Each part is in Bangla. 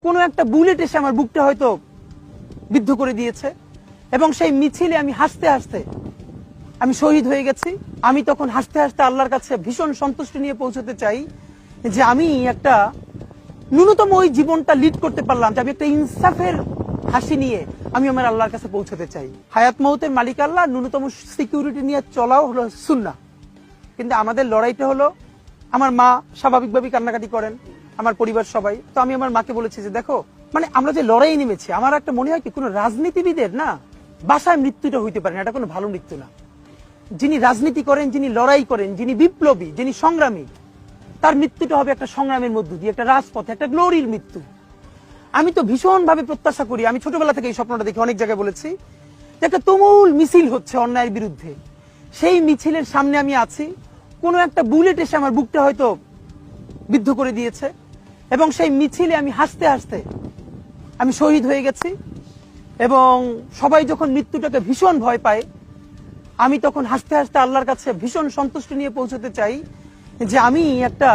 কোনো একটা বুলেট এসে আমার বুকটা হয়তো বিদ্ধ করে দিয়েছে এবং সেই মিছিলে আমি হাসতে হাসতে আমি শহীদ হয়ে গেছি। আমি তখন হাসতে হাসতে আল্লাহর কাছে ভীষণ সন্তুষ্টি নিয়ে পৌঁছতে চাই যে আমি একটা ন্যূনতম ওই জীবনটা লিড করতে পারলাম, যে আমি একটা ইনসাফের হাসি নিয়ে আমি আমার আল্লাহর কাছে পৌঁছতে চাই। হায়াত মৌতের মালিক আল্লাহ, ন্যূনতম সিকিউরিটি নিয়ে চলাও হলো সুন্নাহ। কিন্তু আমাদের লড়াইটা হলো, আমার মা স্বাভাবিকভাবেই কান্নাকাটি করেন, আমার পরিবার সবাই। তো আমি আমার মাকে বলেছি যে দেখো, মানে আমরা যে লড়াই নেমেছি, আমার একটা মনে হয় কি কোনো রাজনীতিবিদের না বাসায় মৃত্যুটা হইতে পারে না, এটা কোনো ভালো মৃত্যু না। যিনি রাজনীতি করেন, যিনি লড়াই করেন, যিনি বিপ্লবী, যিনি সংগ্রামী, তার মৃত্যুটা হবে একটা সংগ্রামের মধ্য দিয়ে, একটা রাজপথে, একটা গ্লোরির মৃত্যু। আমি তো ভীষণ ভাবে প্রত্যাশা করি, আমি ছোটবেলা থেকে এই স্বপ্নটা দেখি, অনেক জায়গায় বলেছি যে একটা তুমুল মিছিল হচ্ছে অন্যায়ের বিরুদ্ধে, সেই মিছিলের সামনে আমি আছি, কোনো একটা বুলেট এসে আমার বুকটা হয়তো বিদ্ধ করে দিয়েছে এবং সেই মিছিলে আমি হাসতে হাসতে আমি শহীদ হয়ে গেছি। এবং সবাই যখন মৃত্যুটাকে ভীষণ ভয় পায়, আমি তখন হাসতে হাসতে আল্লাহর কাছে ভীষণ সন্তুষ্টি নিয়ে পৌঁছতে চাই যে আমি একটা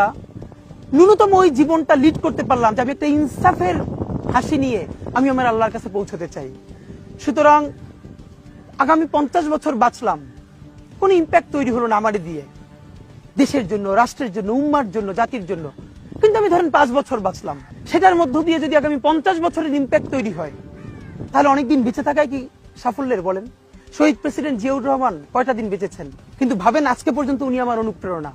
ন্যূনতম ওই জীবনটা লিড করতে পারলাম, যে আমি একটা ইনসাফের হাসি নিয়ে আমি আমার আল্লাহর কাছে পৌঁছতে চাই। সুতরাং আগামী 50 বছর বাঁচলাম, কোনো ইম্প্যাক্ট তৈরি হলো না আমারে দিয়ে, দেশের জন্য, রাষ্ট্রের জন্য, উম্মার জন্য, জাতির জন্য। কিন্তু আমি ধরেন 5 বছর বাঁচলাম, সেটার মধ্য দিয়ে যদি আগামী 50 বছরের ইম্প্যাক্ট তৈরি হয়, তাহলে অনেকদিন বেঁচে থাকায় কি সাফল্যের বলেন? শহীদ প্রেসিডেন্ট জিয়াউর রহমান কয়টা দিন বেঁচেছেন, কিন্তু ভাবেন আজকে পর্যন্ত উনি আমার অনুপ্রেরণা।